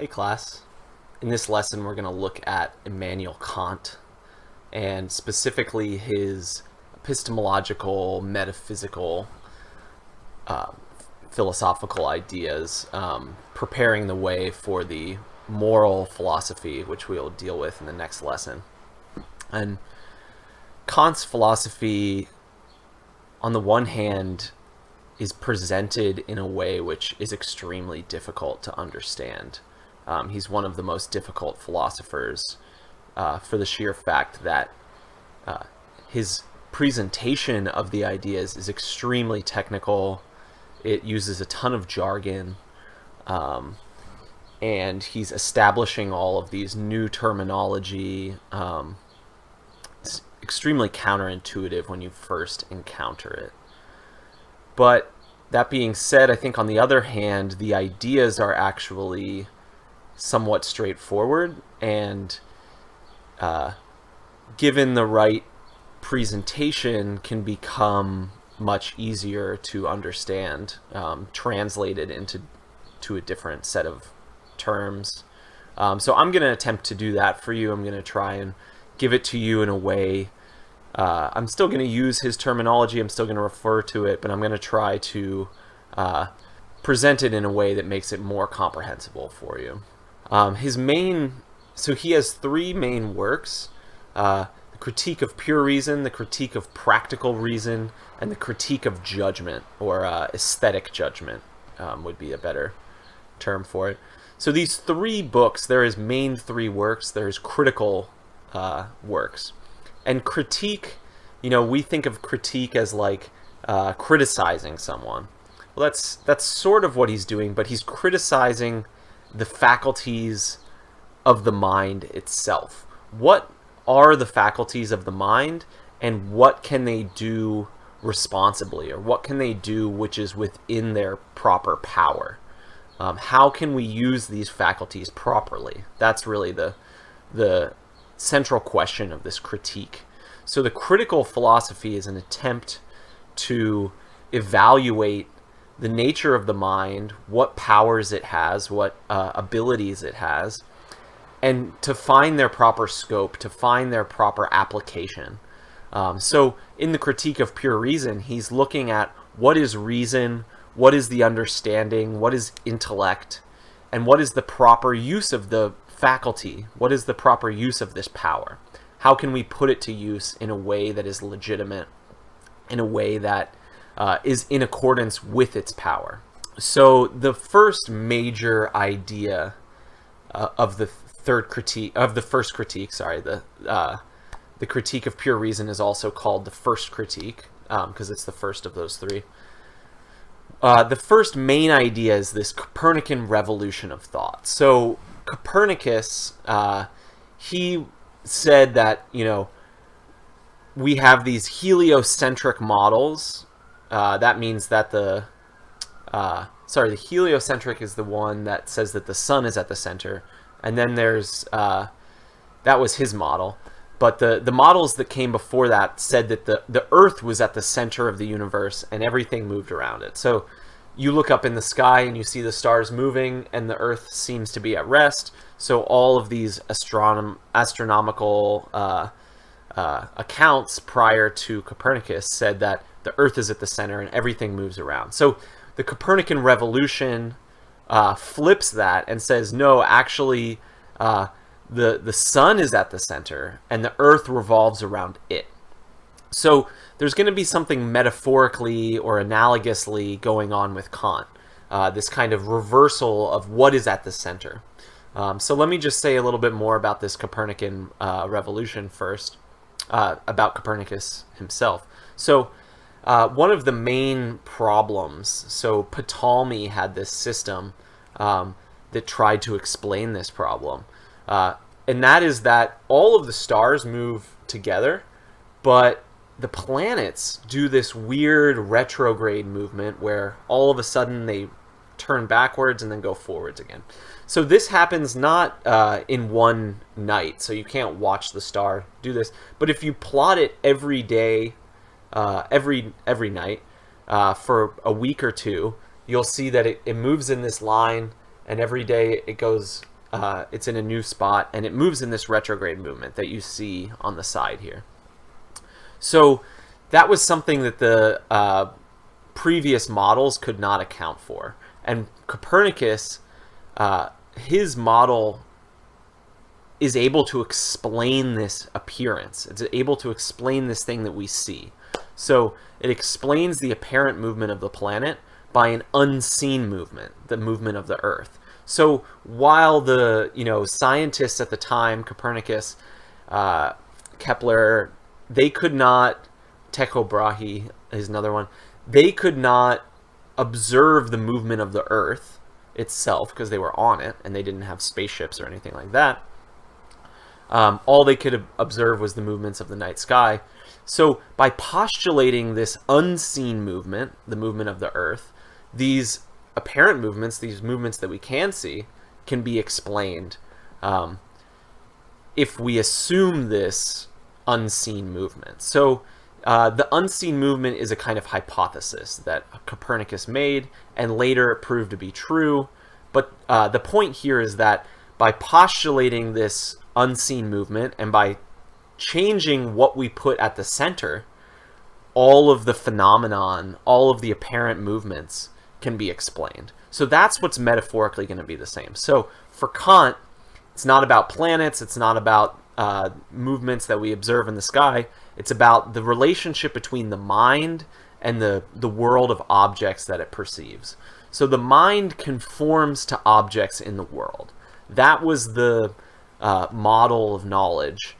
Hey class, in this lesson we're going to look at Immanuel Kant and specifically his epistemological, metaphysical, uh, philosophical ideas, preparing the way for the moral philosophy, which we'll deal with in the next lesson. And Kant's philosophy, on the one hand, is presented in a way which is extremely difficult to understand. He's one of the most difficult philosophers for the sheer fact that his presentation of the ideas is extremely technical. It uses a ton of jargon, and he's establishing all of these new terminology. It's extremely counterintuitive when you first encounter it. But that being said, I think on the other hand, the ideas are actually somewhat straightforward, and given the right presentation can become much easier to understand, translated into a different set of terms. So I'm going to attempt to do that for you. I'm going to try and give it to you in a way. I'm still going to use his terminology. I'm still going to refer to it, but I'm going to try to present it in a way that makes it more comprehensible for you. So he has three main works: the Critique of Pure Reason, the Critique of Practical Reason, and the Critique of Judgment, or aesthetic judgment would be a better term for it. So these three books, there is main three works. There's critical works. And critique, we think of critique as like criticizing someone. Well, that's sort of what he's doing, but he's criticizing the faculties of the mind itself. What are the faculties of the mind, and what can they do responsibly, or what can they do which is within their proper power? How can we use these faculties properly? That's really the central question of this critique. So the critical philosophy is an attempt to evaluate the nature of the mind, what powers it has, what abilities it has, and to find their proper scope, to find their proper application. So in the Critique of Pure Reason, he's looking at what is reason, what is the understanding, what is intellect, and what is the proper use of the faculty, what is the proper use of this power. How can we put it to use in a way that is legitimate, in a way that is in accordance with its power? So the first major idea of the first critique, the Critique of Pure Reason is also called the first critique because it's the first of those three. The first main idea is this Copernican revolution of thought. So Copernicus, he said that we have these heliocentric models. That means that the heliocentric is the one that says that the sun is at the center, and then there's that was his model. But the models that came before that said that the Earth was at the center of the universe and everything moved around it. So you look up in the sky and you see the stars moving and the Earth seems to be at rest. So all of these astronomical accounts prior to Copernicus said that the Earth is at the center and everything moves around. So the Copernican revolution flips that and says, no, actually the sun is at the center and the Earth revolves around it. So there's going to be something metaphorically or analogously going on with Kant, this kind of reversal of what is at the center. So let me just say a little bit more about this Copernican revolution first, about Copernicus himself. So one of the main problems, so Ptolemy had this system that tried to explain this problem, and that is that all of the stars move together, but the planets do this weird retrograde movement where all of a sudden they turn backwards and then go forwards again. So this happens not in one night, so you can't watch the star do this, but if you plot it every day, every night, for a week or two, you'll see that it moves in this line, and every day it goes it's in a new spot, and it moves in this retrograde movement that you see on the side here. So that was something that the previous models could not account for. And Copernicus, his model is able to explain this appearance. It's able to explain this thing that we see. So it explains the apparent movement of the planet by an unseen movement, the movement of the Earth. So while the scientists at the time, Copernicus, Kepler, they could not, Tycho Brahe is another one, they could not observe the movement of the Earth itself because they were on it and they didn't have spaceships or anything like that. All they could observe was the movements of the night sky. So by postulating this unseen movement, the movement of the Earth, these apparent movements, these movements that we can see, can be explained if we assume this unseen movement. So the unseen movement is a kind of hypothesis that Copernicus made, and later it proved to be true. But the point here is that by postulating this unseen movement and by changing what we put at the center, all of the phenomenon, all of the apparent movements can be explained. So that's what's metaphorically going to be the same. So for Kant, it's not about planets, it's not about movements that we observe in the sky, it's about the relationship between the mind and the world of objects that it perceives. So the mind conforms to objects in the world. That was the model of knowledge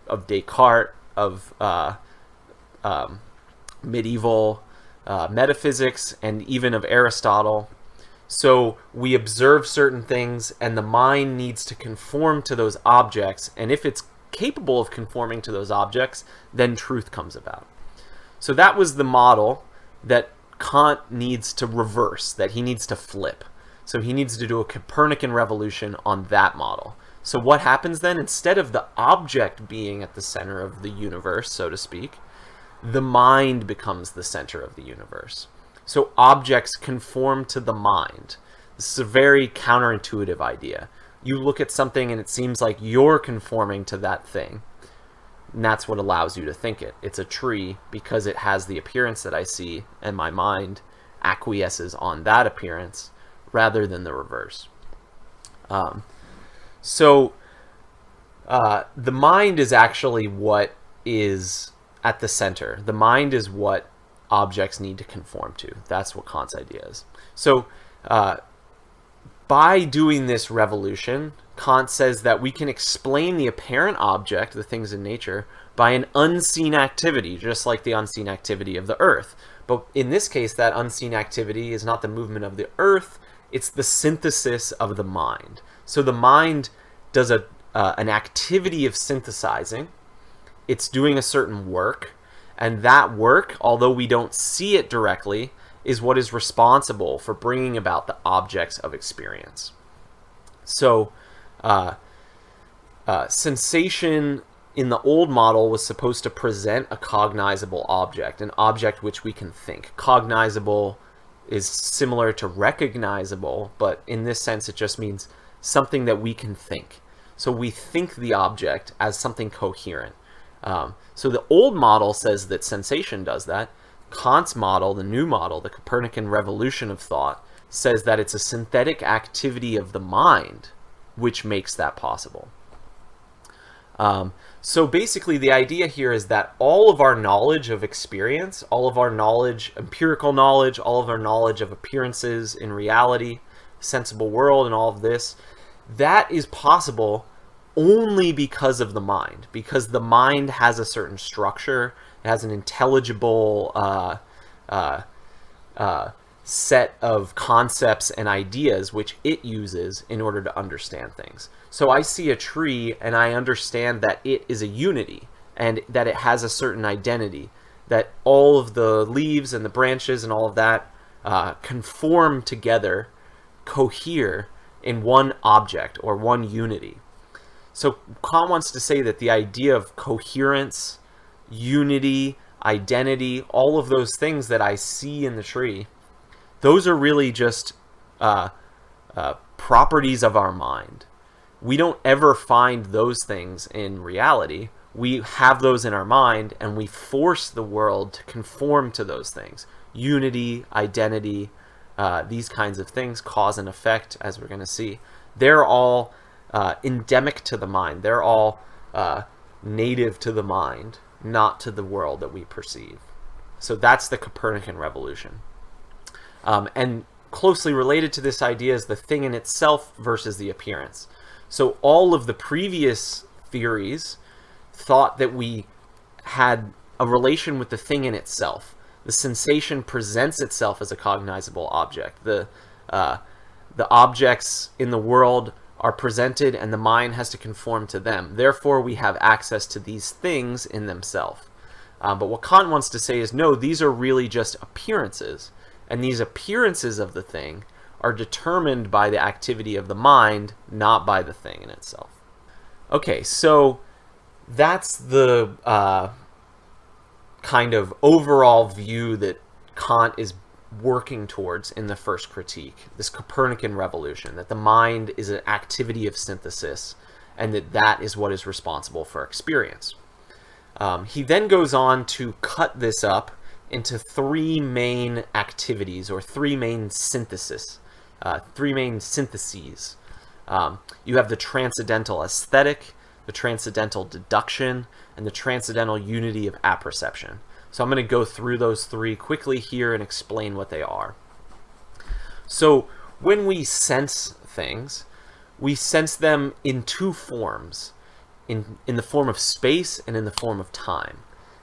of Descartes, of medieval metaphysics, and even of Aristotle. So we observe certain things, and the mind needs to conform to those objects, and if it's capable of conforming to those objects, then truth comes about. So that was the model that Kant needs to reverse, that he needs to flip. So he needs to do a Copernican revolution on that model. So what happens then? Instead of the object being at the center of the universe, so to speak, the mind becomes the center of the universe. So objects conform to the mind. This is a very counterintuitive idea. You look at something and it seems like you're conforming to that thing. And that's what allows you to think it. It's a tree because it has the appearance that I see, and my mind acquiesces on that appearance rather than the reverse. So the mind is actually what is at the center. The mind is what objects need to conform to. That's what Kant's idea is. So by doing this revolution, Kant says that we can explain the apparent object, the things in nature, by an unseen activity, just like the unseen activity of the Earth. But in this case, that unseen activity is not the movement of the Earth, it's the synthesis of the mind. So the mind does an activity of synthesizing. It's doing a certain work, and that work, although we don't see it directly, is what is responsible for bringing about the objects of experience. So sensation in the old model was supposed to present a cognizable object, an object which we can think. Cognizable is similar to recognizable, but in this sense it just means something that we can think. So we think the object as something coherent. So the old model says that sensation does that. Kant's model, the new model, the Copernican revolution of thought, says that it's a synthetic activity of the mind which makes that possible. So basically the idea here is that all of our knowledge of experience, all of our knowledge, empirical knowledge, all of our knowledge of appearances in reality, sensible world, and all of this, that is possible only because of the mind, because the mind has a certain structure, it has an intelligible set of concepts and ideas which it uses in order to understand things. So I see a tree and I understand that it is a unity and that it has a certain identity, that all of the leaves and the branches and all of that conform together, cohere in one object or one unity. So Kant wants to say that the idea of coherence, unity, identity, all of those things that I see in the tree, those are really just properties of our mind. we don't ever find those things in reality. We have those in our mind, and we force the world to conform to those things. Unity, identity, these kinds of things, cause and effect, as we're going to see. They're all endemic to the mind. They're all native to the mind, not to the world that we perceive. So that's the Copernican Revolution. And closely related to this idea is the thing in itself versus the appearance. So all of the previous theories thought that we had a relation with the thing in itself. The sensation presents itself as a cognizable object. The objects in the world are presented, and the mind has to conform to them. Therefore, we have access to these things in themselves. But what Kant wants to say is, no, these are really just appearances. And these appearances of the thing are determined by the activity of the mind, not by the thing in itself. Okay, so that's the kind of overall view that Kant is working towards in the first critique, this Copernican revolution, that the mind is an activity of synthesis, and that is what is responsible for experience. He then goes on to cut this up into three main activities, or three main syntheses. You have the transcendental aesthetic, the transcendental deduction, and the transcendental unity of apperception. So I'm going to go through those three quickly here and explain what they are. So when we sense things, we sense them in two forms, in the form of space and in the form of time.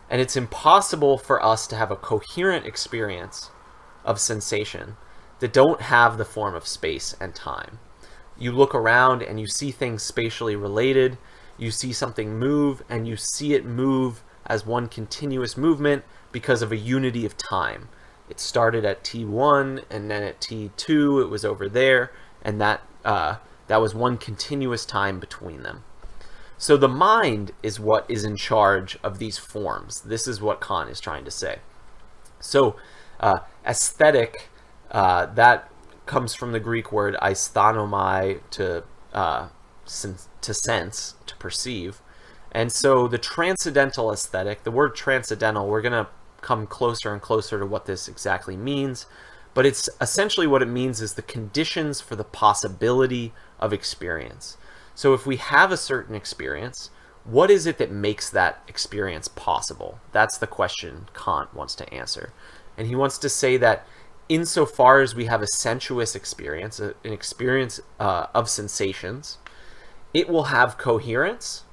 And it's impossible for us to have a coherent experience of sensation that don't have the form of space and time. You look around and you see things spatially related. You see something move, and you see it move as one continuous movement because of a unity of time. It started at T1, and then at T2 it was over there, and that was one continuous time between them. So the mind is what is in charge of these forms. This is what Kant is trying to say. So aesthetic, that comes from the Greek word aisthenomai, to sense, to perceive. And so the transcendental aesthetic, the word transcendental, we're going to come closer and closer to what this exactly means, but it's essentially what it means is the conditions for the possibility of experience. So if we have a certain experience, what is it that makes that experience possible? That's the question Kant wants to answer. And he wants to say that insofar as we have a sensuous experience, an experience of sensations, it will have coherence,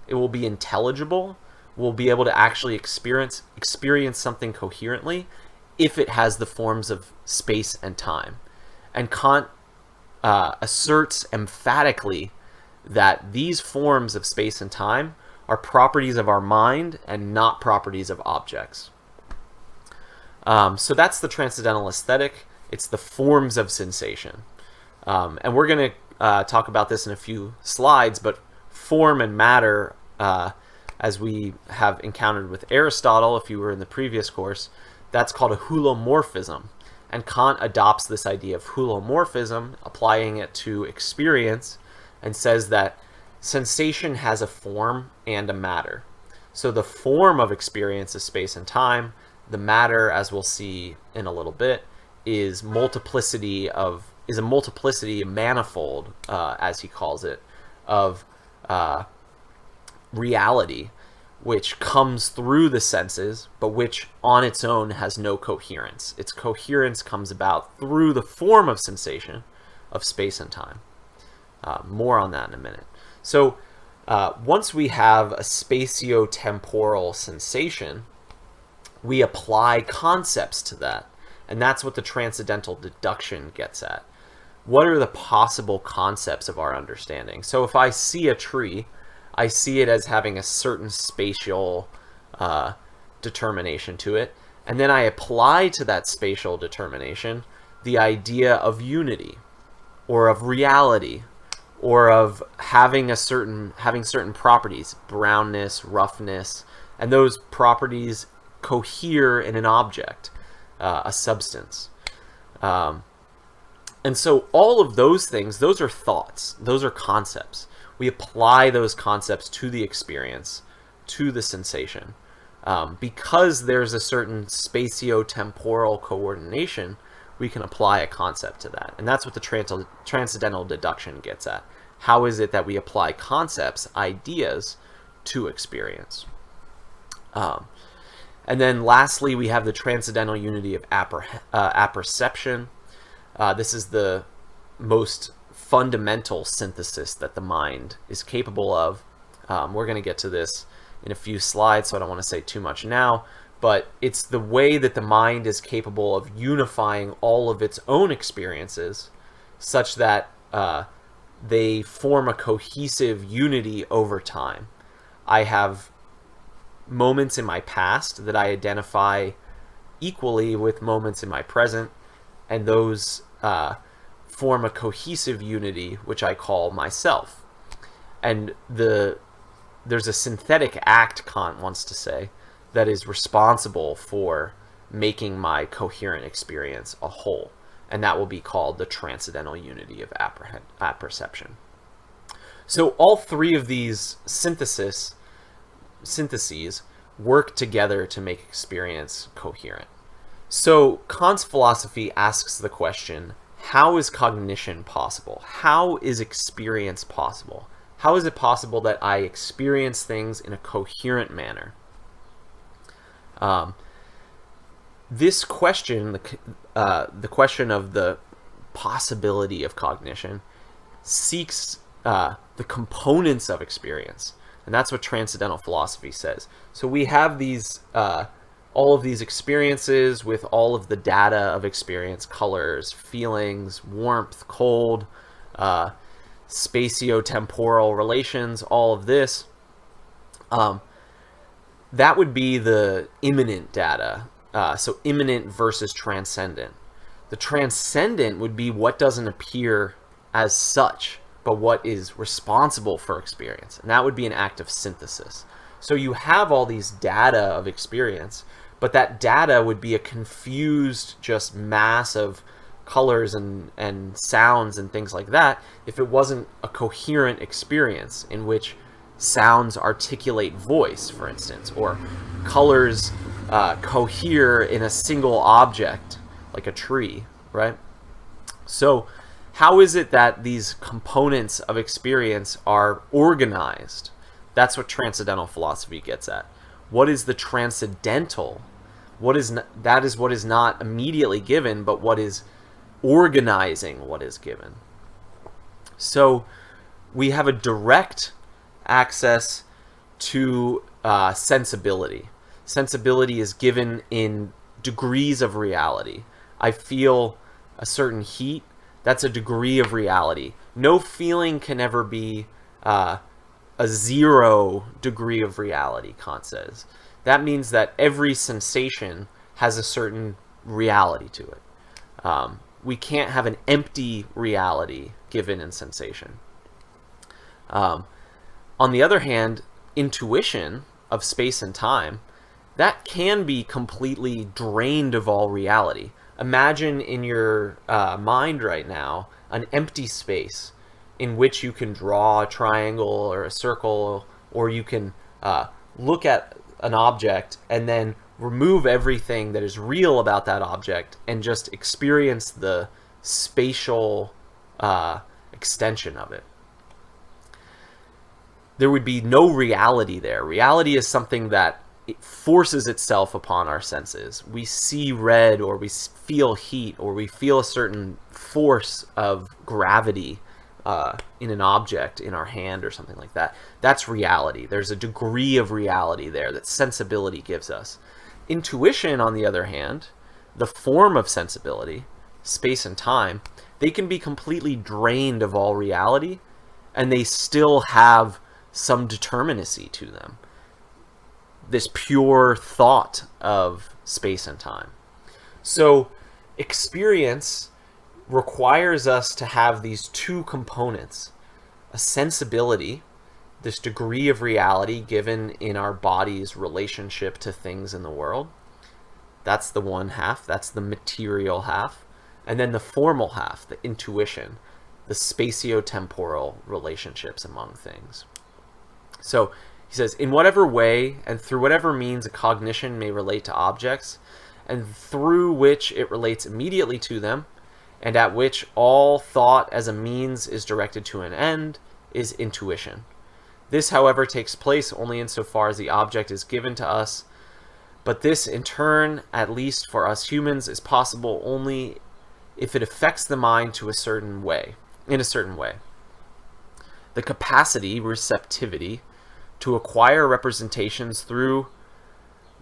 it will be intelligible, we'll be able to actually experience something coherently if it has the forms of space and time. And Kant asserts emphatically that these forms of space and time are properties of our mind and not properties of objects. So that's the transcendental aesthetic. It's the forms of sensation. And we're going to talk about this in a few slides, but form and matter, as we have encountered with Aristotle, if you were in the previous course, that's called a hulomorphism. And Kant adopts this idea of hulomorphism, applying it to experience, and says that sensation has a form and a matter. So the form of experience is space and time. The matter, as we'll see in a little bit, is a multiplicity, a manifold, as he calls it, of reality, which comes through the senses, but which on its own has no coherence. Its coherence comes about through the form of sensation of space and time. More on that in a minute. So once we have a spatio-temporal sensation, we apply concepts to that. And that's what the transcendental deduction gets at. What are the possible concepts of our understanding? So if I see a tree, I see it as having a certain spatial determination to it. And then I apply to that spatial determination the idea of unity, or of reality, or of having certain properties, brownness, roughness, and those properties cohere in an object, a substance. And so all of those things, those are thoughts, those are concepts. We apply those concepts to the experience, to the sensation. Because there's a certain spatio-temporal coordination, we can apply a concept to that. And that's what the transcendental deduction gets at. How is it that we apply concepts, ideas, to experience? And then lastly, we have the transcendental unity of apperception. This is the most fundamental synthesis that the mind is capable of. We're going to get to this in a few slides, so I don't want to say too much now, but it's the way that the mind is capable of unifying all of its own experiences such that they form a cohesive unity over time. I have moments in my past that I identify equally with moments in my present, and those form a cohesive unity, which I call myself. And there's a synthetic act, Kant wants to say, that is responsible for making my coherent experience a whole, and that will be called the transcendental unity of apperception. So all three of these syntheses work together to make experience coherent. So Kant's philosophy asks the question, how is cognition possible? How is experience possible? How is it possible that I experience things in a coherent manner? This question, the question of the possibility of cognition, seeks the components of experience. And that's what transcendental philosophy says. So we have these, all of these experiences with all of the data of experience, colors, feelings, warmth, cold, spatio-temporal relations, all of this. That would be the immanent data. So immanent versus transcendent. The transcendent would be what doesn't appear as such, but what is responsible for experience. And that would be an act of synthesis. So you have all these data of experience, but that data would be a confused just mass of colors and sounds and things like that if it wasn't a coherent experience in which sounds articulate voice, for instance, or colors cohere in a single object like a tree, right? So how is it that these components of experience are organized? That's what transcendental philosophy gets at. What is the transcendental? That is what is not immediately given, but what is organizing what is given. So we have a direct access to sensibility. Sensibility is given in degrees of reality. I feel a certain heat. That's a degree of reality. No feeling can ever be a 0 degree of reality, Kant says. That means that every sensation has a certain reality to it. We can't have an empty reality given in sensation. On the other hand, intuition of space and time, that can be completely drained of all reality. Imagine in your mind right now an empty space in which you can draw a triangle or a circle, or you can look at an object and then remove everything that is real about that object and just experience the spatial extension of it. There would be no reality there. Reality is something that it forces itself upon our senses. We see red, or we feel heat, or we feel a certain force of gravity in an object in our hand or something like that. That's reality. There's a degree of reality there that sensibility gives us. Intuition, on the other hand, the form of sensibility, space and time, they can be completely drained of all reality, and they still have some determinacy to them. This pure thought of space and time. So experience requires us to have these two components: a sensibility, this degree of reality given in our body's relationship to things in the world. That's the one half, that's the material half. And then the formal half, the intuition, the spatio-temporal relationships among things. So he says, in whatever way and through whatever means a cognition may relate to objects, and through which it relates immediately to them, and at which all thought as a means is directed to an end, is intuition. This, however, takes place only insofar as the object is given to us, but this, in turn, at least for us humans, is possible only if it affects the mind in a certain way. The capacity, receptivity, to acquire representations through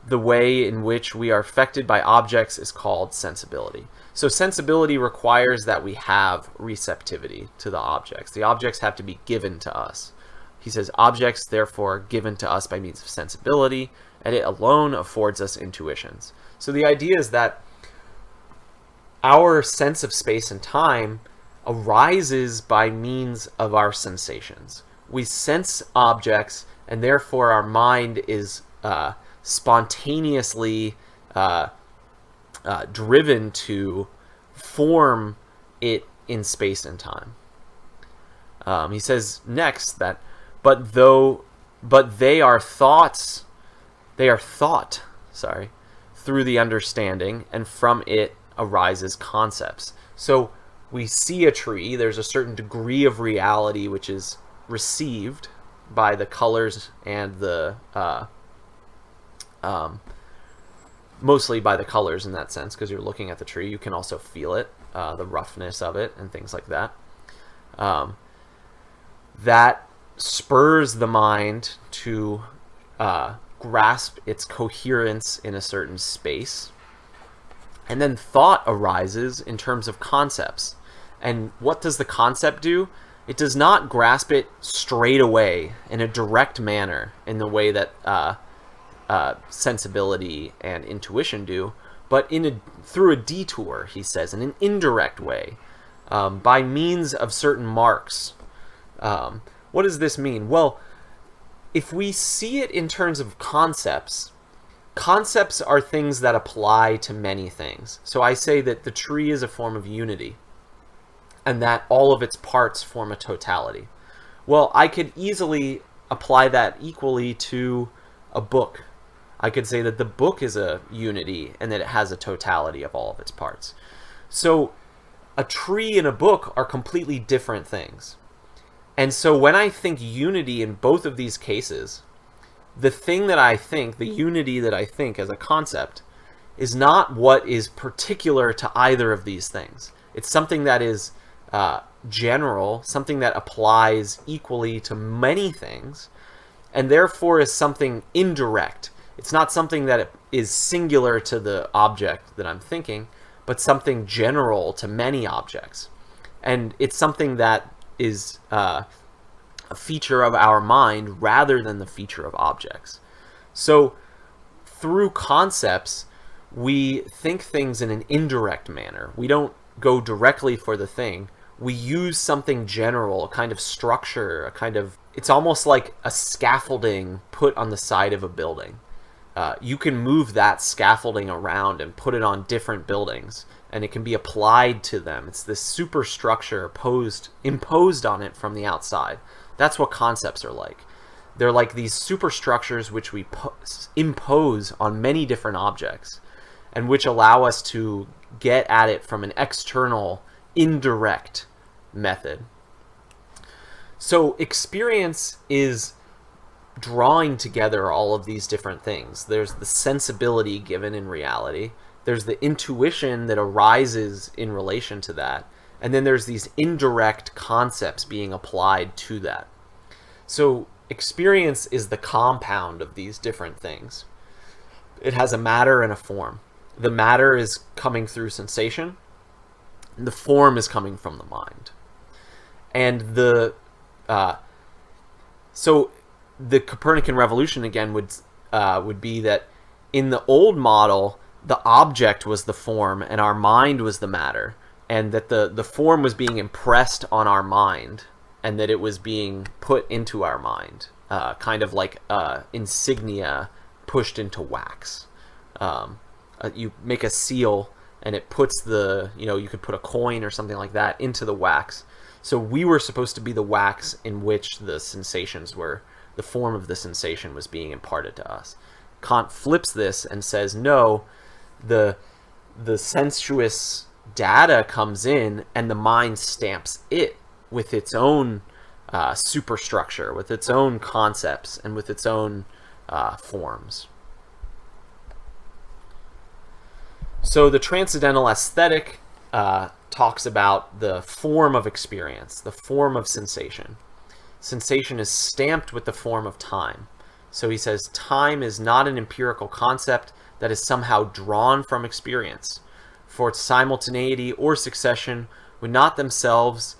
the way in which we are affected by objects is called sensibility. So sensibility requires that we have receptivity to the objects. The objects have to be given to us. He says objects, therefore, given to us by means of sensibility, and it alone affords us intuitions. So the idea is that our sense of space and time arises by means of our sensations. We sense objects, and therefore our mind is spontaneously driven to form it in space and time. He says next that, but they are thought, through the understanding, and from it arises concepts. So we see a tree, there's a certain degree of reality which is received by the colors and the mostly by the colors in that sense, because you're looking at the tree. You can also feel it, the roughness of it and things like that. That spurs the mind to grasp its coherence in a certain space. And then thought arises in terms of concepts. And what does the concept do? It does not grasp it straight away in a direct manner in the way that sensibility and intuition do, but through a detour, he says, in an indirect way, by means of certain marks. What does this mean? Well, if we see it in terms of concepts, concepts are things that apply to many things. So I say that the tree is a form of unity, and that all of its parts form a totality. Well, I could easily apply that equally to a book. I could say that the book is a unity and that it has a totality of all of its parts. So a tree and a book are completely different things. And so when I think unity in both of these cases, the thing that I think, the unity that I think as a concept, is not what is particular to either of these things. It's something that is general, something that applies equally to many things, and therefore is something indirect. It's not something that is singular to the object that I'm thinking, but something general to many objects. And it's something that is a feature of our mind rather than the feature of objects. So through concepts, we think things in an indirect manner. We don't go directly for the thing. We use something general, a kind of structure, it's almost like a scaffolding put on the side of a building. You can move that scaffolding around and put it on different buildings, and it can be applied to them. It's this superstructure imposed on it from the outside. That's what concepts are like. They're like these superstructures which we impose on many different objects, and which allow us to get at it from an external, indirect method. So experience is drawing together all of these different things. There's the sensibility given in reality. There's the intuition that arises in relation to that. And then there's these indirect concepts being applied to that. So experience is the compound of these different things. It has a matter and a form. The matter is coming through sensation. And the form is coming from the mind. And so the Copernican Revolution again would be that in the old model, the object was the form and our mind was the matter, and that the form was being impressed on our mind, and that it was being put into our mind, kind of like insignia pushed into wax. You make a seal and it puts the, you could put a coin or something like that into the wax. So we were supposed to be the wax in which the sensations were, the form of the sensation was being imparted to us. Kant flips this and says, no, the sensuous data comes in and the mind stamps it with its own superstructure, with its own concepts, and with its own forms. So the transcendental aesthetic talks about the form of experience, the form of sensation. Sensation is stamped with the form of time. So he says time is not an empirical concept that is somehow drawn from experience, for its simultaneity or succession would not themselves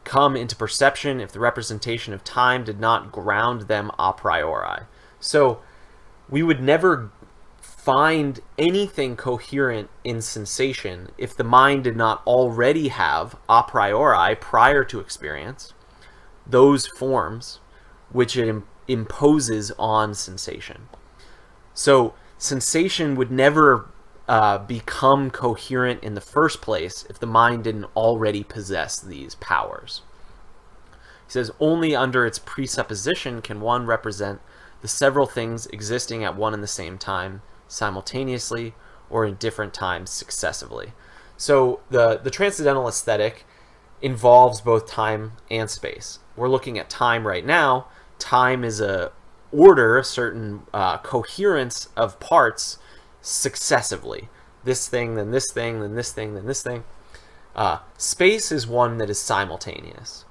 come into perception if the representation of time did not ground them a priori. So we would never find anything coherent in sensation if the mind did not already have a priori, prior to experience, those forms which it imposes on sensation. So sensation would never become coherent in the first place if the mind didn't already possess these powers. He says only under its presupposition can one represent the several things existing at one and the same time, simultaneously or in different times successively. So the transcendental aesthetic involves both time and space. We're looking at time right now. Time is a order, a certain coherence of parts successively. This thing, then this thing, then this thing, then this thing. Space is one that is simultaneous.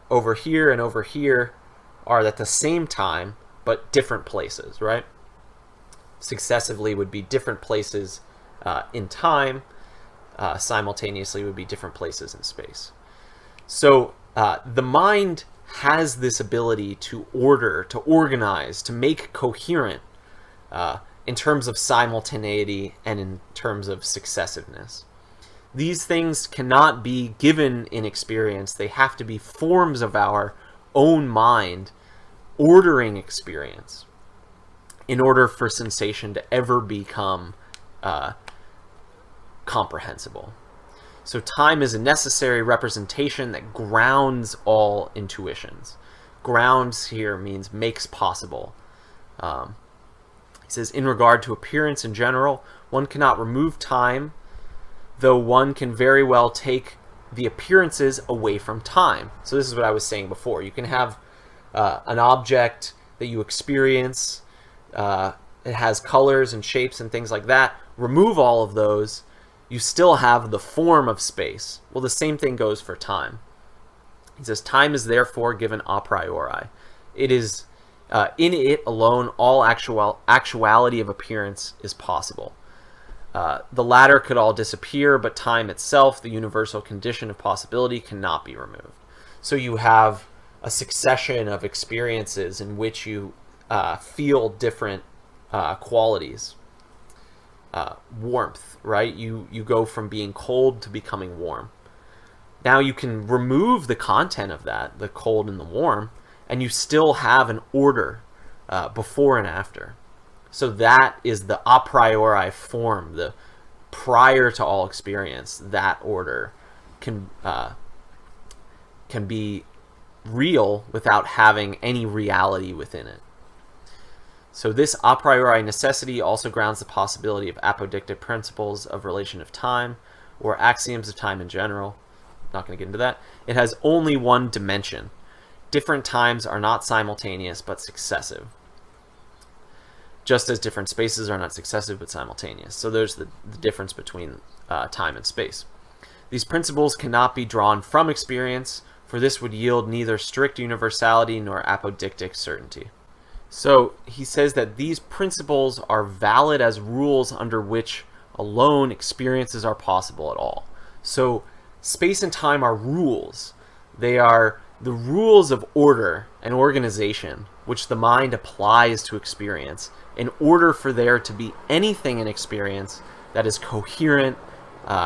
Over here and over here are at the same time, but different places, right? Successively would be different places in time. Simultaneously would be different places in space. So the mind has this ability to order, to organize, to make coherent in terms of simultaneity and in terms of successiveness. These things cannot be given in experience. They have to be forms of our own mind ordering experience in order for sensation to ever become comprehensible. So time is a necessary representation that grounds all intuitions. Grounds here means makes possible. He says, in regard to appearance in general, one cannot remove time, though one can very well take the appearances away from time. So this is what I was saying before. You can have an object that you experience. It has colors and shapes and things like that. Remove all of those, you still have the form of space. Well, the same thing goes for time. He says, time is therefore given a priori. It is in it alone all actuality of appearance is possible. The latter could all disappear, but time itself, the universal condition of possibility, cannot be removed. So you have a succession of experiences in which you feel different qualities. Warmth, right? You go from being cold to becoming warm. Now you can remove the content of that, the cold and the warm, and you still have an order before and after. So that is the a priori form, the prior to all experience. That order can be real without having any reality within it. So this a priori necessity also grounds the possibility of apodictic principles of relation of time, or axioms of time in general. Not going to get into that. It has only one dimension. Different times are not simultaneous but successive, just as different spaces are not successive but simultaneous. So there's the difference between time and space. These principles cannot be drawn from experience, for this would yield neither strict universality nor apodictic certainty. So he says that these principles are valid as rules under which alone experiences are possible at all. So space and time are rules. They are the rules of order and organization which the mind applies to experience in order for there to be anything in experience that is coherent,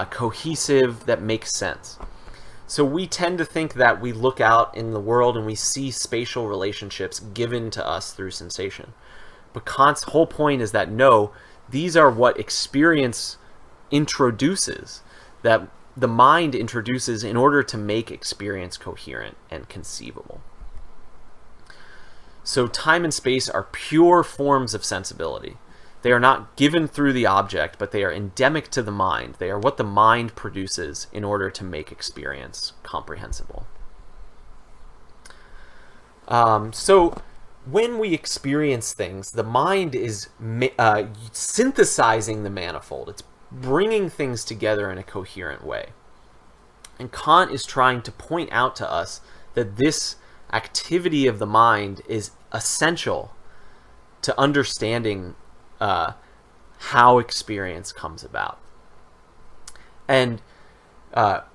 cohesive, that makes sense. So we tend to think that we look out in the world and we see spatial relationships given to us through sensation. But Kant's whole point is that no, these are what experience introduces, that the mind introduces in order to make experience coherent and conceivable. So time and space are pure forms of sensibility. They are not given through the object, but they are endemic to the mind. They are what the mind produces in order to make experience comprehensible. So when we experience things, the mind is synthesizing the manifold. It's bringing things together in a coherent way. And Kant is trying to point out to us that this activity of the mind is essential to understanding how experience comes about. And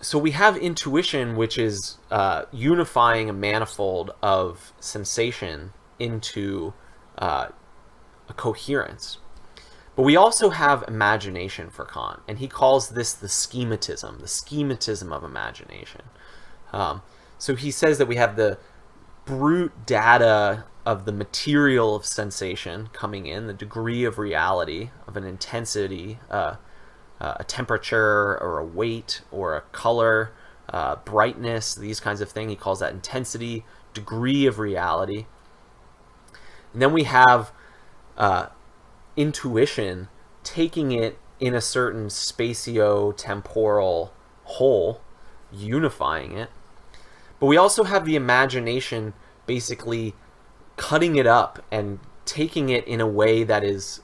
so we have intuition, which is unifying a manifold of sensation into a coherence. But we also have imagination for Kant, and he calls this the schematism of imagination. So he says that we have the brute data of the material of sensation coming in, the degree of reality, of an intensity, a temperature or a weight or a color, brightness, these kinds of things. He calls that intensity, degree of reality. And then we have intuition, taking it in a certain spatio-temporal whole, unifying it. But we also have the imagination basically cutting it up and taking it in a way that is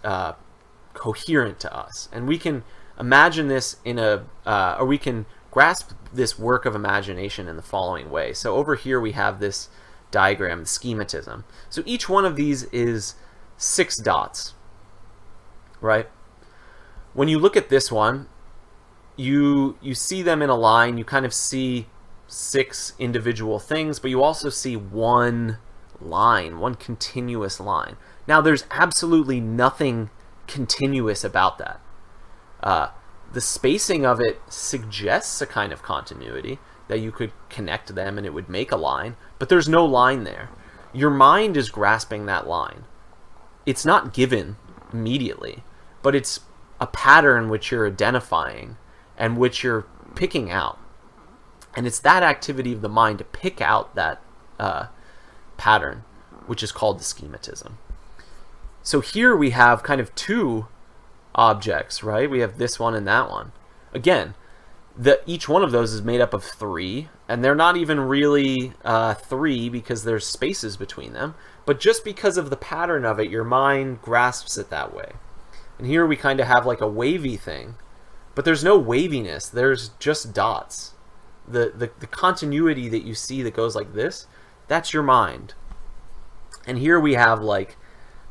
coherent to us. And we can imagine this or we can grasp this work of imagination in the following way. So over here we have this diagram, the schematism. So each one of these is 6 dots, right? When you look at this one, you see them in a line. You kind of see 6 individual things, but you also see one line, one continuous line. Now, there's absolutely nothing continuous about that. The spacing of it suggests a kind of continuity, that you could connect them and it would make a line, but there's no line there. Your mind is grasping that line. It's not given immediately, but it's a pattern which you're identifying and which you're picking out. And it's that activity of the mind to pick out that pattern, which is called the schematism. So here we have kind of 2 objects, right? We have this one and that one. Again, each one of those is made up of 3, and they're not even really 3 because there's spaces between them, but just because of the pattern of it, your mind grasps it that way. And here we kind of have like a wavy thing, but there's no waviness, there's just dots. The continuity that you see that goes like this, that's your mind. And here we have like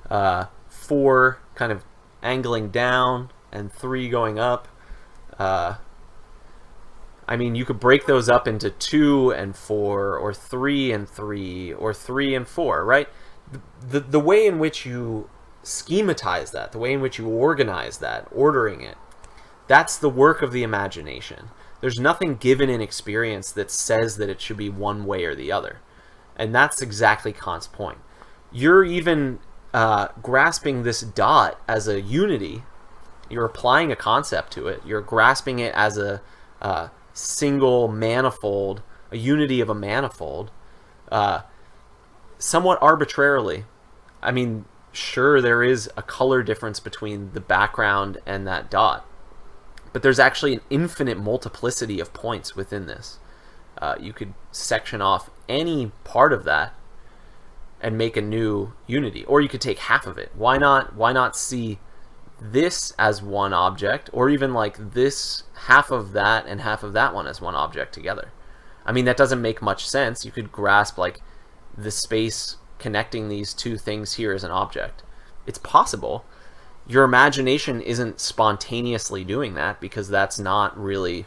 4 kind of angling down and 3 going up. I mean, you could break those up into 2 and 4, or 3 and 3, or 3 and 4, right? The way in which you schematize that, the way in which you organize that, ordering it, that's the work of the imagination. There's nothing given in experience that says that it should be one way or the other. And that's exactly Kant's point. You're even grasping this dot as a unity. You're applying a concept to it. You're grasping it as a single manifold, a unity of a manifold, somewhat arbitrarily. I mean, sure, there is a color difference between the background and that dot, but there's actually an infinite multiplicity of points within this. You could section off any part of that and make a new unity, or you could take half of it. Why not see this as one object, or even like this, half of that and half of that one as one object together? I mean, that doesn't make much sense. You could grasp like the space connecting these 2 things here as an object. It's possible. Your imagination isn't spontaneously doing that because that's not really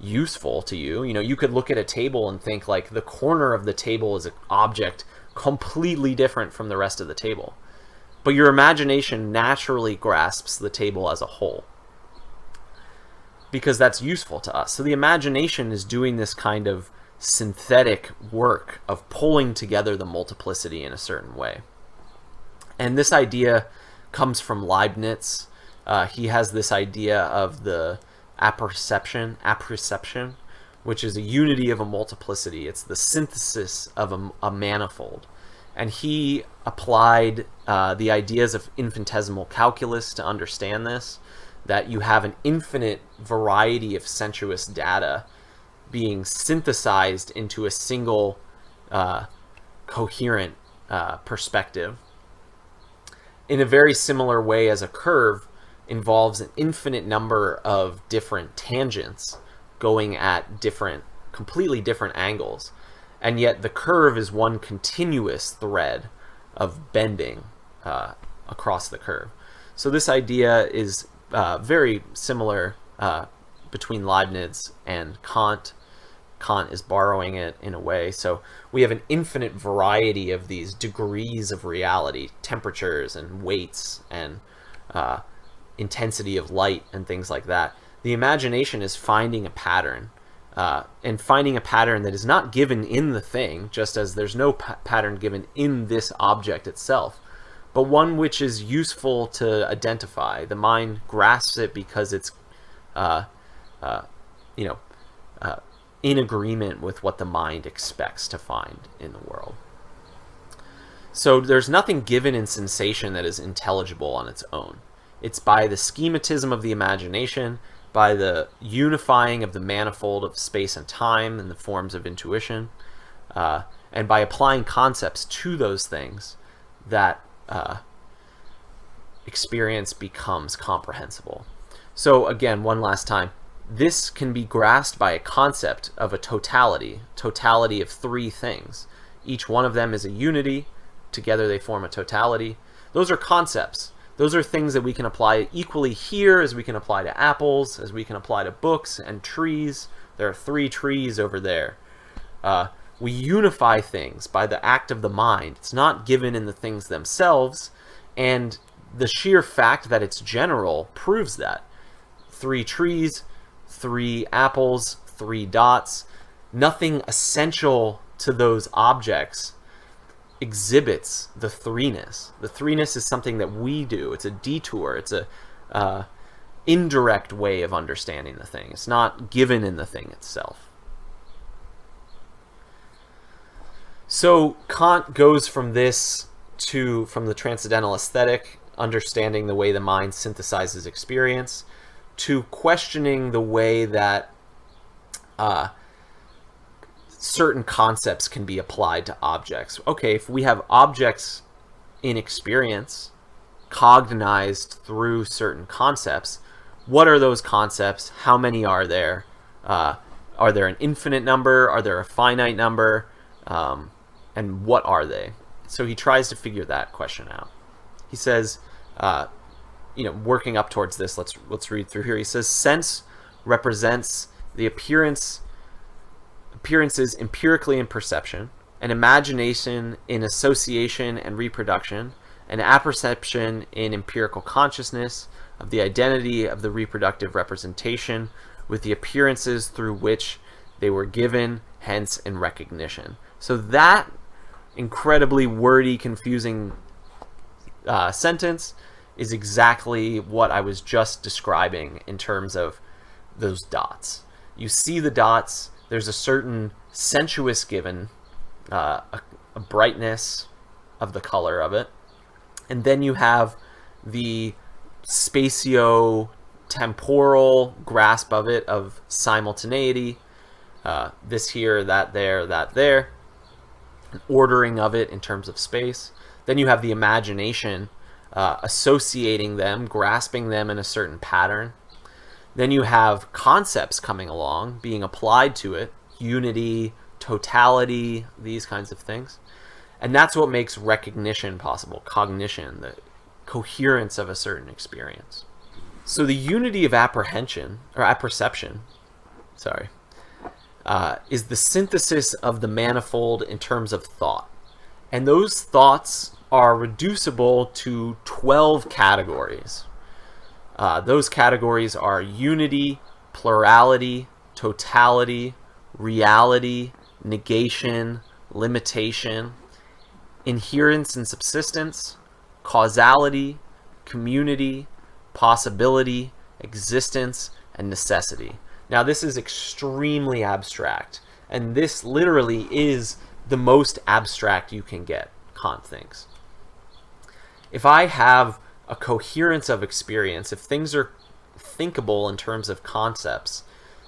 useful to you. You know, you could look at a table and think like the corner of the table is an object completely different from the rest of the table. But your imagination naturally grasps the table as a whole because that's useful to us. So the imagination is doing this kind of synthetic work of pulling together the multiplicity in a certain way. And this idea comes from Leibniz. he has this idea of the apperception, which is a unity of a multiplicity. It's the synthesis of a manifold. And he applied the ideas of infinitesimal calculus to understand this, that you have an infinite variety of sensuous data being synthesized into a single coherent perspective, in a very similar way as a curve involves an infinite number of different tangents going at completely different angles. And yet the curve is one continuous thread of bending across the curve. So this idea is very similar between Leibniz and Kant. Kant is borrowing it in a way. So we have an infinite variety of these degrees of reality, temperatures and weights and intensity of light and things like that. The imagination is finding a pattern, and finding a pattern that is not given in the thing, just as there's no pattern given in this object itself, but one which is useful to identify. The mind grasps it because it's in agreement with what the mind expects to find in the world. So there's nothing given in sensation that is intelligible on its own. It's by the schematism of the imagination, by the unifying of the manifold of space and time and the forms of intuition, and by applying concepts to those things, that experience becomes comprehensible. So again, one last time, this can be grasped by a concept of a totality of three things. Each one of them is a unity. Together they form a totality. Those are concepts. Those are things that we can apply equally here as we can apply to apples, as we can apply to books and trees. There are 3 trees over there. We unify things by the act of the mind. It's not given in the things themselves, and the sheer fact that it's general proves that. 3 trees, 3 apples, 3 dots. Nothing essential to those objects exhibits the threeness. The threeness is something that we do. It's a detour. It's a indirect way of understanding the thing. It's not given in the thing itself. So Kant goes from this from the transcendental aesthetic, understanding the way the mind synthesizes experience, to questioning the way that certain concepts can be applied to objects. Okay, if we have objects in experience cognized through certain concepts, what are those concepts? How many are there? Are there an infinite number? Are there a finite number? And what are they? So he tries to figure that question out. He says, working up towards this, let's read through here. He says, sense represents the appearances empirically in perception, an imagination in association and reproduction, an apperception in empirical consciousness of the identity of the reproductive representation with the appearances through which they were given, hence in recognition. So that incredibly wordy, confusing sentence is exactly what I was just describing in terms of those dots. You see the dots, there's a certain sensuous given, a brightness of the color of it, and then you have the spatio-temporal grasp of it, of simultaneity, this here, that there, an ordering of it in terms of space. Then you have the imagination associating them, grasping them in a certain pattern. Then you have concepts coming along, being applied to it, unity, totality, these kinds of things. And that's what makes recognition possible, cognition, the coherence of a certain experience. So the unity of apprehension, or apperception, is the synthesis of the manifold in terms of thought. And those thoughts are reducible to 12 categories. Those categories are unity, plurality, totality, reality, negation, limitation, inherence and subsistence, causality, community, possibility, existence, and necessity. Now, this is extremely abstract, and this literally is the most abstract you can get, Kant thinks. If I have a coherence of experience, if things are thinkable in terms of concepts,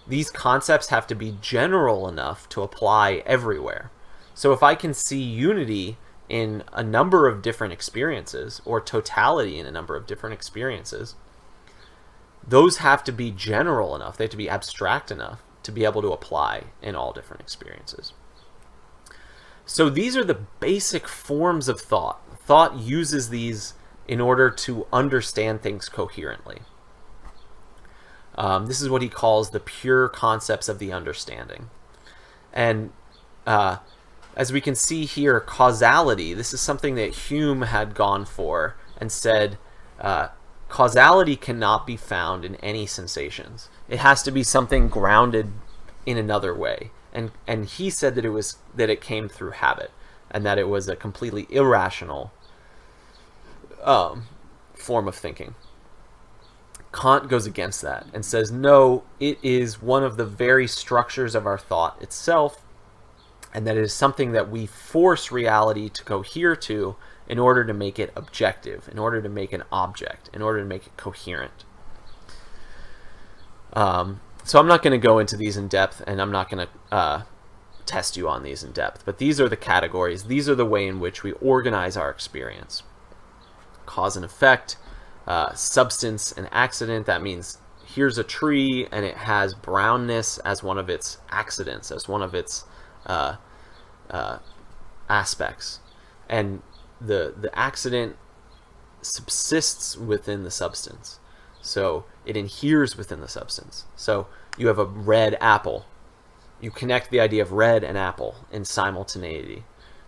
these concepts have to be general enough to apply everywhere. So if I can see unity in a number of different experiences, or totality in a number of different experiences, those have to be general enough, they have to be abstract enough to be able to apply in all different experiences. So these are the basic forms of thought. Thought uses these in order to understand things coherently. This is what he calls the pure concepts of the understanding. And as we can see here, causality, this is something that Hume had gone for and said, causality cannot be found in any sensations. It has to be something grounded in another way. And he said that it came through habit, and that it was a completely irrational form of thinking. Kant goes against that and says, no, it is one of the very structures of our thought itself, and that it is something that we force reality to cohere to in order to make it objective, in order to make an object, in order to make it coherent. So I'm not going to go into these in depth, and I'm not going to test you on these in depth, but these are the categories. These are the way in which we organize our experience. Cause and effect, substance and accident. That means here's a tree and it has brownness as one of its accidents, as one of its aspects. And the accident subsists within the substance. So it inheres within the substance. So you have a red apple. You connect the idea of red and apple in simultaneity.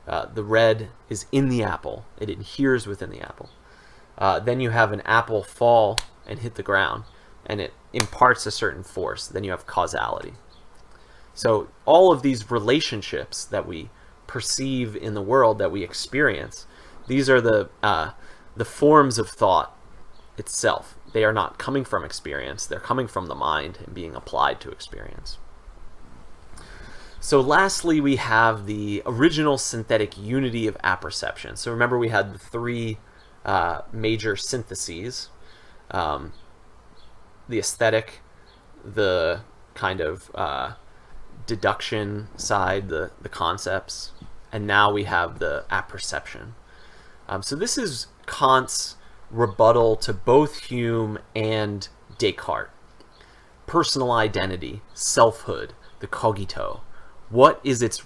The red is in the apple. It inheres within the apple. Then you have an apple fall and hit the ground, and it imparts a certain force. Then you have causality. So all of these relationships that we perceive in the world, that we experience, these are the forms of thought itself. They are not coming from experience. They're coming from the mind and being applied to experience. So lastly, we have the original synthetic unity of apperception. So remember, we had the three major syntheses, the aesthetic, the kind of deduction side, the concepts, and now we have the apperception. So this is Kant's rebuttal to both Hume and Descartes. Personal identity, selfhood, the cogito. What is its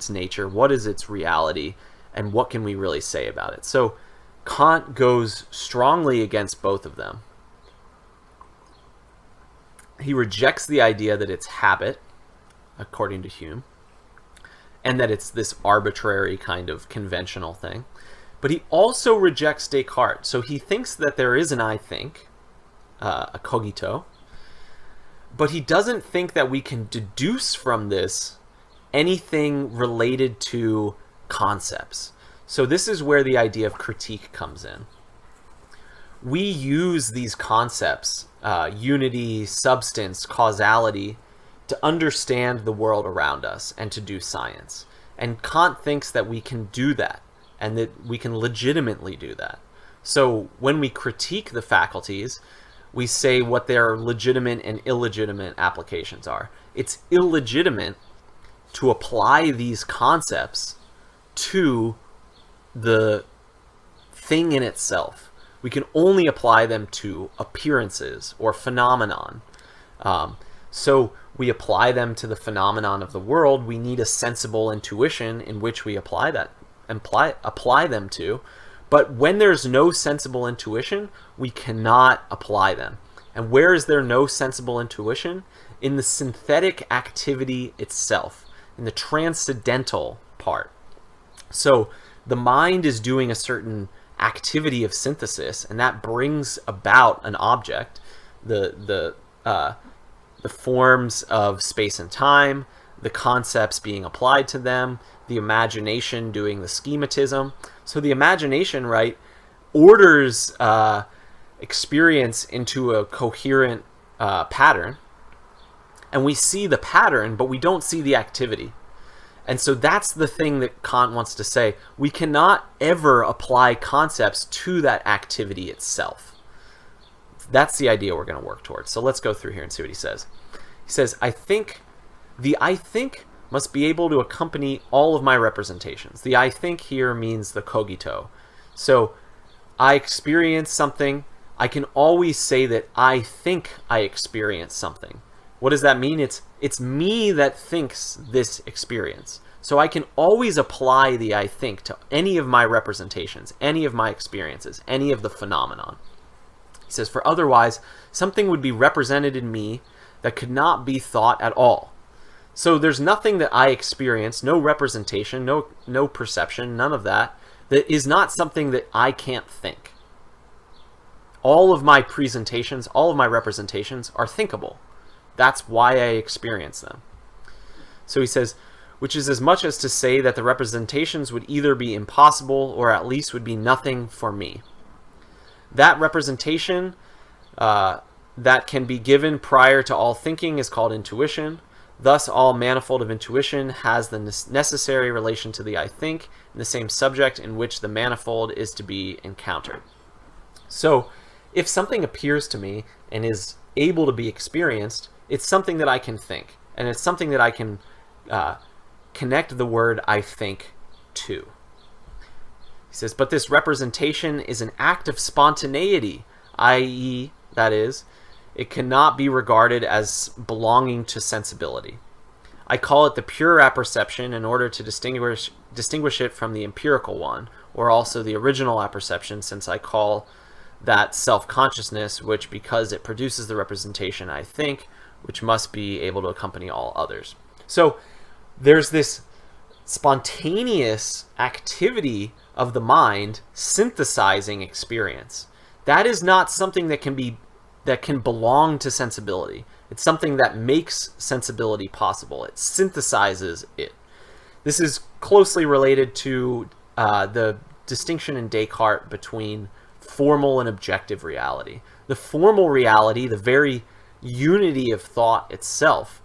nature? What is its reality? And what can we really say about it? So Kant goes strongly against both of them. He rejects the idea that it's habit, according to Hume, and that it's this arbitrary kind of conventional thing. But he also rejects Descartes. So he thinks that there is an I think, a cogito, but he doesn't think that we can deduce from this anything related to concepts. So this is where the idea of critique comes in. We use these concepts, unity, substance, causality, to understand the world around us and to do science. And Kant thinks that we can do that, and that we can legitimately do that. So when we critique the faculties, we say what their legitimate and illegitimate applications are. It's illegitimate to apply these concepts to the thing in itself. We can only apply them to appearances or phenomenon. So we apply them to the phenomenon of the world. We need a sensible intuition in which we apply that and apply them to. But when there's no sensible intuition, we cannot apply them. And where is there no sensible intuition? In the synthetic activity itself, in the transcendental part. So the mind is doing a certain activity of synthesis, and that brings about an object, the forms of space and time, the concepts being applied to them, the imagination doing the schematism. So the imagination, right, orders experience into a coherent pattern, and we see the pattern, but we don't see the activity. And so that's the thing that Kant wants to say. We cannot ever apply concepts to that activity itself. That's the idea we're going to work towards. So let's go through here and see what he says. He says, I think must be able to accompany all of my representations. The I think here means the cogito. So I experience something. I can always say that I think I experience something. What does that mean? It's me that thinks this experience. So I can always apply the I think to any of my representations, any of my experiences, any of the phenomenon. He says, for otherwise, something would be represented in me that could not be thought at all. So there's nothing that I experience, no representation, no perception, none of that is not something that I can't think. All of my presentations, all of my representations are thinkable. That's why I experience them. So he says, which is as much as to say that the representations would either be impossible or at least would be nothing for me. That representation that can be given prior to all thinking is called intuition. Thus, all manifold of intuition has the necessary relation to the I think in the same subject in which the manifold is to be encountered. So, if something appears to me and is able to be experienced, it's something that I can think, and it's something that I can connect the word I think to. He says, but this representation is an act of spontaneity, i.e., that is, it cannot be regarded as belonging to sensibility. I call it the pure apperception in order to distinguish it from the empirical one, or also the original apperception, since I call that self-consciousness, which, because it produces the representation I think, which must be able to accompany all others. So there's this spontaneous activity of the mind synthesizing experience. That is not something that can belong to sensibility. It's something that makes sensibility possible. It synthesizes it. This is closely related to the distinction in Descartes between formal and objective reality. The formal reality, the very unity of thought itself,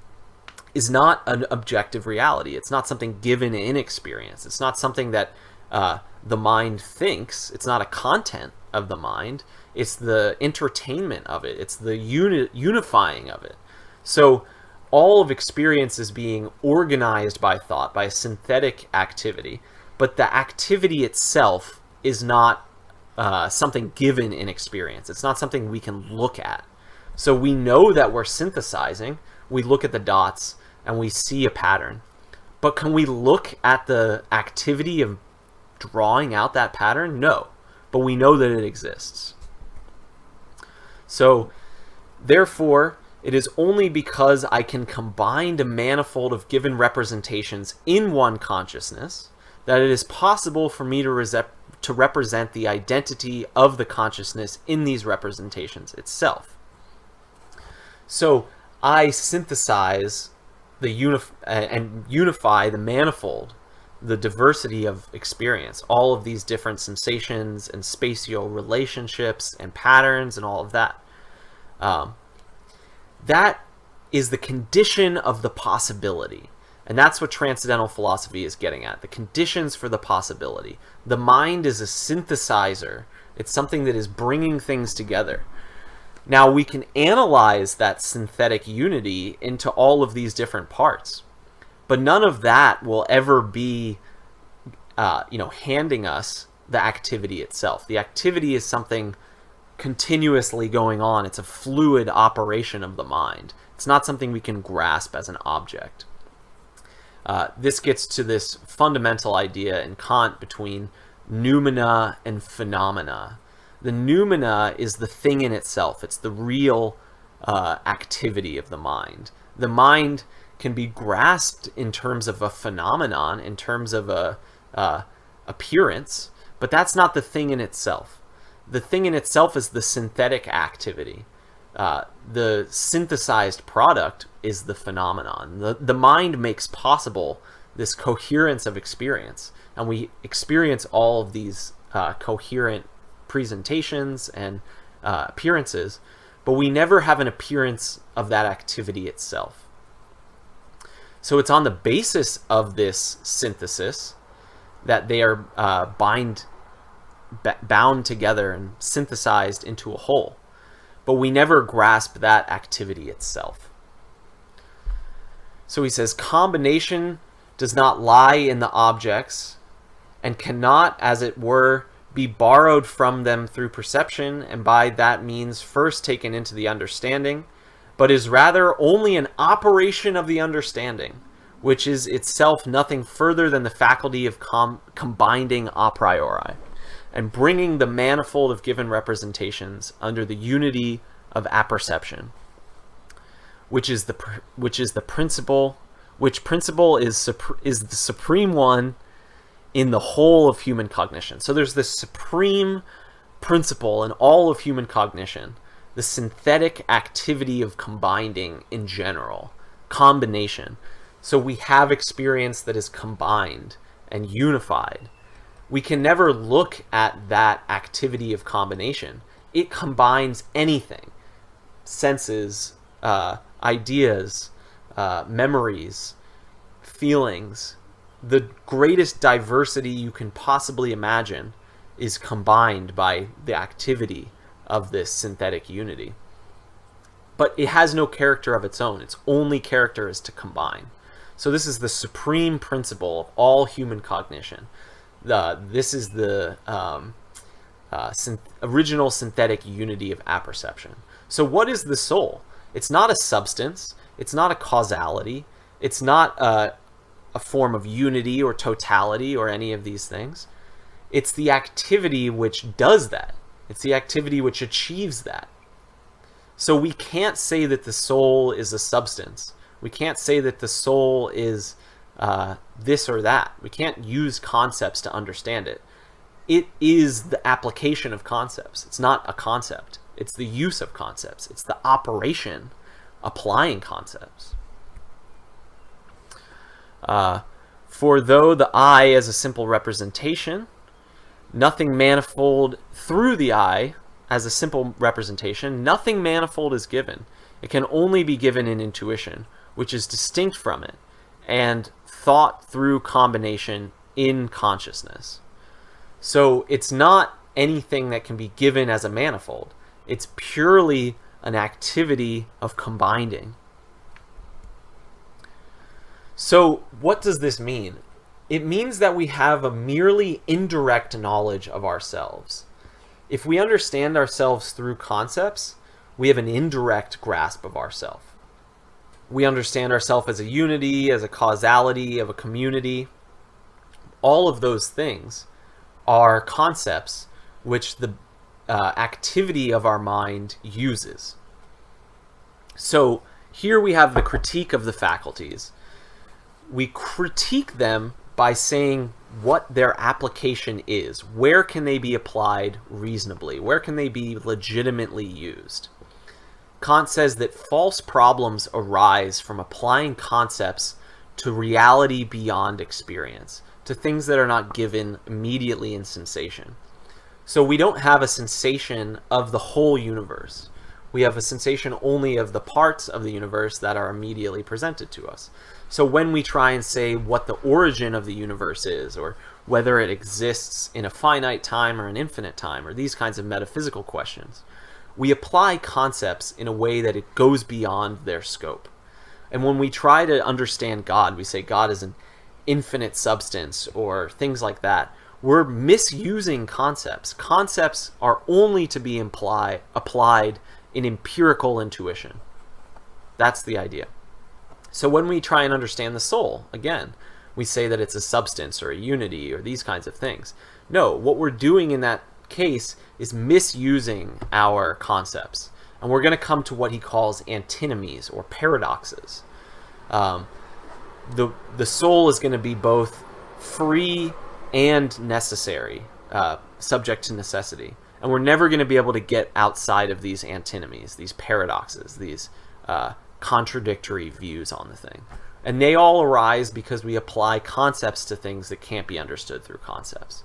is not an objective reality. It's not something given in experience. It's not something that the mind thinks. It's not a content of the mind. It's the entertainment of it. It's the unifying of it. So all of experience is being organized by thought, by a synthetic activity, but the activity itself is not something given in experience. It's not something we can look at. So we know that we're synthesizing. We look at the dots and we see a pattern. But can we look at the activity of drawing out that pattern? No. But we know that it exists. So, therefore, it is only because I can combine a manifold of given representations in one consciousness that it is possible for me to represent the identity of the consciousness in these representations itself. So, I synthesize and unify the manifold, the diversity of experience, all of these different sensations and spatial relationships and patterns and all of that. That is the condition of the possibility. And that's what transcendental philosophy is getting at, the conditions for the possibility. The mind is a synthesizer. It's something that is bringing things together. Now we can analyze that synthetic unity into all of these different parts. But none of that will ever be, handing us the activity itself. The activity is something continuously going on. It's a fluid operation of the mind. It's not something we can grasp as an object. This gets to this fundamental idea in Kant between noumena and phenomena. The noumena is the thing in itself. It's the real activity of the mind. The mind can be grasped in terms of a phenomenon, in terms of a appearance, but that's not the thing in itself. The thing in itself is the synthetic activity. The synthesized product is the phenomenon. The mind makes possible this coherence of experience, and we experience all of these coherent presentations and appearances, but we never have an appearance of that activity itself. So it's on the basis of this synthesis that they are bound together and synthesized into a whole, but we never grasp that activity itself. So he says, combination does not lie in the objects and cannot, as it were, be borrowed from them through perception, and by that means first taken into the understanding, but is rather only an operation of the understanding, which is itself nothing further than the faculty of combining a priori, and bringing the manifold of given representations under the unity of apperception, which is the principle, which principle is the supreme one in the whole of human cognition. So there's this supreme principle in all of human cognition, the synthetic activity of combining in general, combination. So we have experience that is combined and unified. We can never look at that activity of combination. It combines anything: senses, ideas, memories, feelings. The greatest diversity you can possibly imagine is combined by the activity of this synthetic unity. But it has no character of its own. Its only character is to combine. So this is the supreme principle of all human cognition. This is the original synthetic unity of apperception. So what is the soul? It's not a substance. It's not a causality. It's not a form of unity or totality or any of these things. It's the activity which does that. It's the activity which achieves that. So we can't say that the soul is a substance. We can't say that the soul is this or that. We can't use concepts to understand it. It is the application of concepts. It's not a concept. It's the use of concepts. It's the operation, applying concepts. For though the eye is a simple representation, nothing manifold through the eye as a simple representation, nothing manifold is given. It can only be given in intuition, which is distinct from it, and thought through combination in consciousness. So it's not anything that can be given as a manifold. It's purely an activity of combining. So what does this mean? It means that we have a merely indirect knowledge of ourselves. If we understand ourselves through concepts, we have an indirect grasp of ourselves. We understand ourselves as a unity, as a causality, of a community. All of those things are concepts which the activity of our mind uses. So here we have the critique of the faculties. We critique them by saying what their application is. Where can they be applied reasonably? Where can they be legitimately used? Kant says that false problems arise from applying concepts to reality beyond experience, to things that are not given immediately in sensation. So we don't have a sensation of the whole universe. We have a sensation only of the parts of the universe that are immediately presented to us. So when we try and say what the origin of the universe is, or whether it exists in a finite time or an infinite time, or these kinds of metaphysical questions, we apply concepts in a way that it goes beyond their scope. And when we try to understand God, we say God is an infinite substance or things like that. We're misusing concepts. Concepts are only to be applied in empirical intuition. That's the idea. So when we try and understand the soul, again, we say that it's a substance or a unity or these kinds of things. No, what we're doing in that case is misusing our concepts. And we're going to come to what he calls antinomies or paradoxes. The soul is going to be both free and necessary, subject to necessity. And we're never going to be able to get outside of these antinomies, these paradoxes, these contradictory views on the thing. And they all arise because we apply concepts to things that can't be understood through concepts.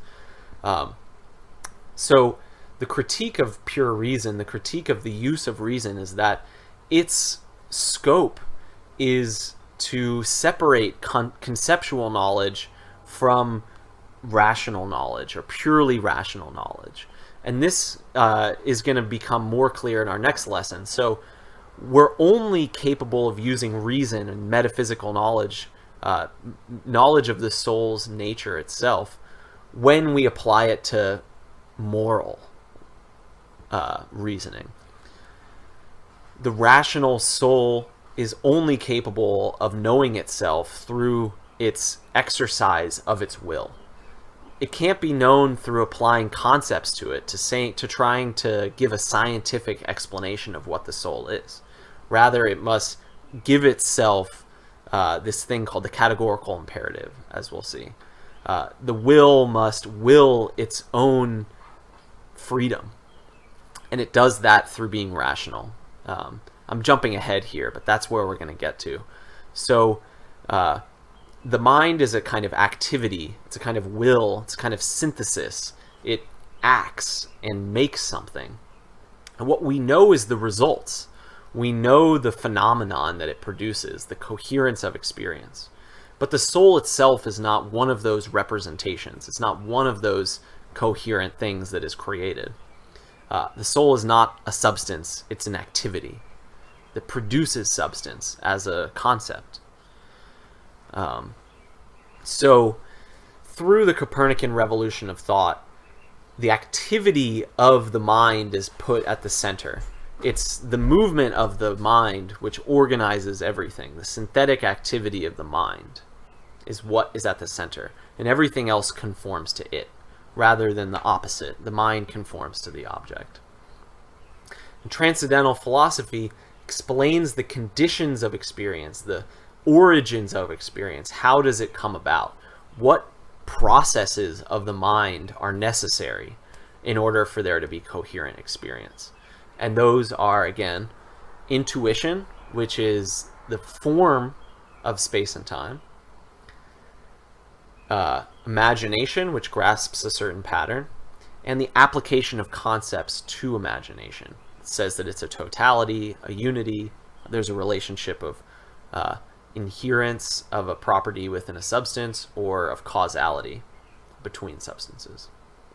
So the critique of pure reason, the critique of the use of reason, is that its scope is to separate conceptual knowledge from rational knowledge, or purely rational knowledge. And this is going to become more clear in our next lesson. So we're only capable of using reason and metaphysical knowledge, knowledge of the soul's nature itself, when we apply it to moral reasoning. The rational soul is only capable of knowing itself through its exercise of its will. It can't be known through applying concepts to it, to trying to give a scientific explanation of what the soul is. Rather, it must give itself this thing called the categorical imperative, as we'll see. The will must will its own freedom, and it does that through being rational. I'm jumping ahead here, but that's where we're going to get to. So the mind is a kind of activity, it's a kind of will, it's a kind of synthesis. It acts and makes something. And what we know is the results. We know the phenomenon that it produces, the coherence of experience. But the soul itself is not one of those representations. It's not one of those coherent things that is created. The soul is not a substance, it's an activity that produces substance as a concept. So through the Copernican revolution of thought, the activity of the mind is put at the center. It's the movement of the mind which organizes everything. The synthetic activity of the mind is what is at the center, and everything else conforms to it, rather than the opposite. The mind conforms to the object. And transcendental philosophy explains the conditions of experience, the origins of experience. How does it come about? What processes of the mind are necessary in order for there to be coherent experience? And those are, again, intuition, which is the form of space and time, imagination, which grasps a certain pattern, and the application of concepts to imagination. It says that it's a totality, a unity. There's a relationship of inherence of a property within a substance, or of causality between substances.